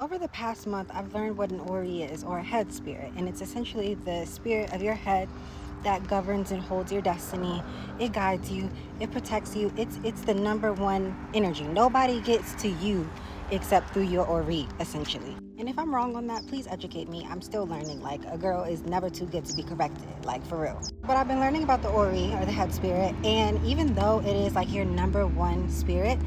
Over the past month, I've learned what an Ori is, or a head spirit, and it's essentially the spirit of your head that governs and holds your destiny. It guides you, it protects you. It's the number one energy. Nobody gets to you except through your Ori, essentially. And if I'm wrong on that, please educate me. I'm still learning. Like, a girl is never too good to be corrected, like, for real. But I've been learning about the Ori, or the head spirit, and even though it is like your number one spirit,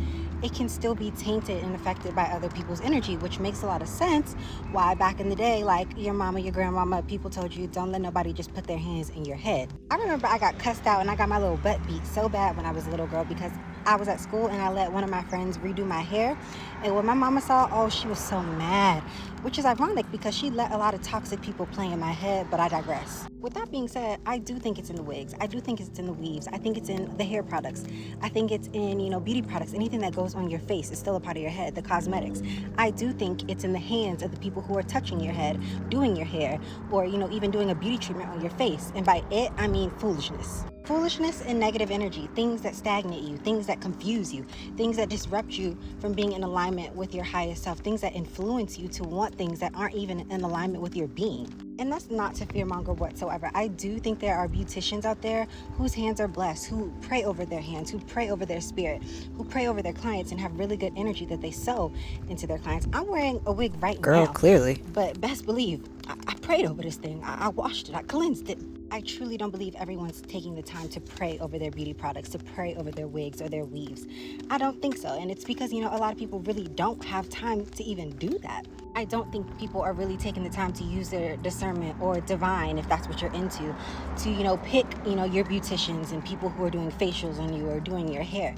it can still be tainted and affected by other people's energy, which makes a lot of sense why back in the day, like your mama, your grandmama, people told you don't let nobody just put their hands in your head. I remember I got cussed out and I got my little butt beat so bad when I was a little girl because I was at school and I let one of my friends redo my hair. And when my mama saw, oh, she was so mad, which is ironic because she let a lot of toxic people play in my head, but I digress. With that being said, I do think it's in the wigs. I do think it's in the weaves. I think it's in the hair products. I think it's in, beauty products. Anything that goes on your face is still a part of your head, the cosmetics. I do think it's in the hands of the people who are touching your head, doing your hair, or, even doing a beauty treatment on your face. And by it, I mean foolishness. Foolishness and negative energy, things that stagnate you, things that confuse you, things that disrupt you from being in alignment with your highest self, things that influence you to want things that aren't even in alignment with your being. And that's not to fearmonger whatsoever. I do think there are beauticians out there whose hands are blessed, who pray over their hands, who pray over their spirit, who pray over their clients and have really good energy that they sow into their clients. I'm wearing a wig right now. Girl, clearly. But best believe, I prayed over this thing. I washed it. I cleansed it. I truly don't believe everyone's taking the time to pray over their beauty products, to pray over their wigs or their weaves. I don't think so. And it's because, a lot of people really don't have time to even do that. I don't think people are really taking the time to use their discernment or divine, if that's what you're into, to, pick, your beauticians and people who are doing facials on you or doing your hair.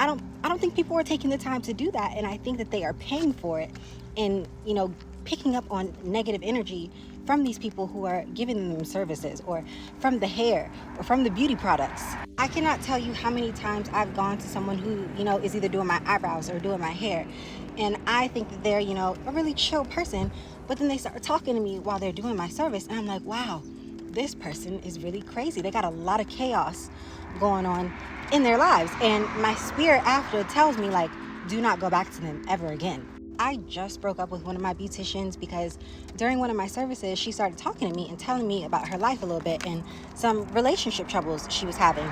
I don't think people are taking the time to do that. And I think that they are paying for it and, picking up on negative energy from these people who are giving them services, or from the hair, or from the beauty products. I cannot tell you how many times I've gone to someone who, is either doing my eyebrows or doing my hair, and I think that they're, a really chill person, but then they start talking to me while they're doing my service, and I'm like, wow, this person is really crazy. They got a lot of chaos going on in their lives, and my spirit after tells me, like, do not go back to them ever again. I just broke up with one of my beauticians because during one of my services, she started talking to me and telling me about her life a little bit and some relationship troubles she was having.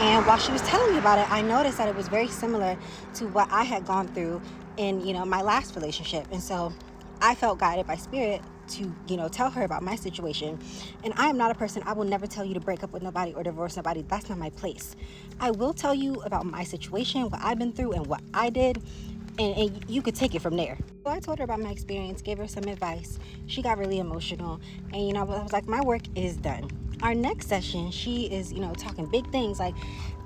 And while she was telling me about it, I noticed that it was very similar to what I had gone through in, my last relationship. And so I felt guided by spirit to, tell her about my situation. And I am not a person, I will never tell you to break up with nobody or divorce nobody. That's not my place. I will tell you about my situation, what I've been through and what I did. And you could take it from there. So I told her about my experience, gave her some advice. She got really emotional. And, I was like, my work is done. Our next session, she is, talking big things like,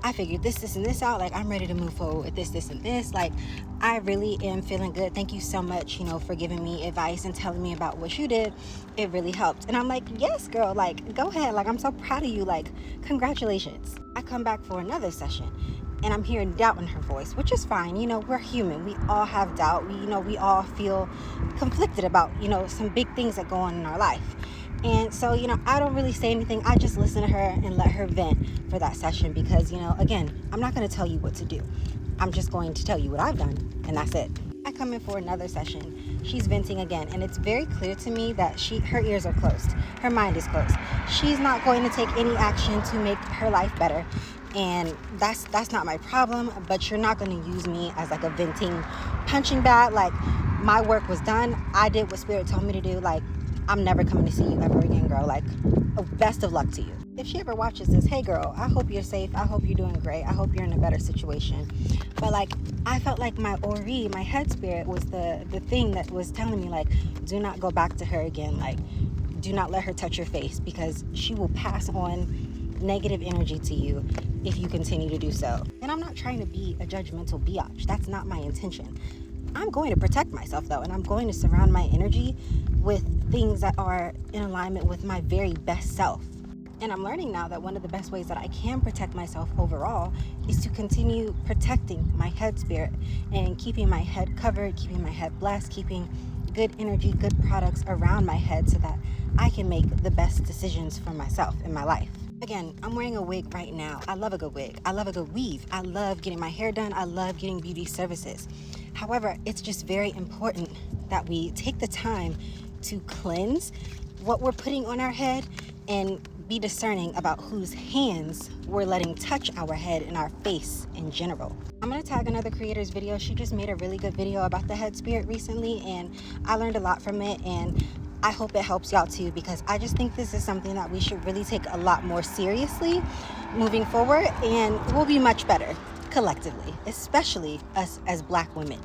I figured this, and this out. Like, I'm ready to move forward with this, and this. Like, I really am feeling good. Thank you so much, for giving me advice and telling me about what you did. It really helped. And I'm like, yes, girl, like, go ahead. Like, I'm so proud of you. Like, congratulations. I come back for another session. And I'm hearing doubt in her voice, which is fine. We're human. We all have doubt. We all feel conflicted about, some big things that go on in our life. And so, I don't really say anything. I just listen to her and let her vent for that session because, again, I'm not going to tell you what to do. I'm just going to tell you what I've done, and that's it. I come in for another session. She's venting again, and it's very clear to me that her ears are closed. Her mind is closed. She's not going to take any action to make her life better. And that's not my problem, but you're not going to use me as like a venting punching bag. Like, my work was done. I did what spirit told me to do. Like, I'm never coming to see you ever again, girl. Like, best of luck to you. If she ever watches this, hey girl, I hope you're safe. I hope you're doing great. I hope you're in a better situation. But like, I felt like my Ori, my head spirit, was the thing that was telling me, like, do not go back to her again. Like, do not let her touch your face because she will pass on negative energy to you if you continue to do so. And I'm not trying to be a judgmental biatch. That's not my intention. I'm going to protect myself though, and I'm going to surround my energy with things that are in alignment with my very best self. And I'm learning now that one of the best ways that I can protect myself overall is to continue protecting my head spirit and keeping my head covered, keeping my head blessed, keeping good energy, good products around my head so that I can make the best decisions for myself in my life. Again, I'm wearing a wig right now. I love a good wig. I love a good weave. I love getting my hair done. I love getting beauty services. However, it's just very important that we take the time to cleanse what we're putting on our head and be discerning about whose hands we're letting touch our head and our face in general. I'm gonna tag another creator's video. She just made a really good video about the head spirit recently, and I learned a lot from it, and I hope it helps y'all too, because I just think this is something that we should really take a lot more seriously moving forward, and we'll be much better collectively, especially us as Black women.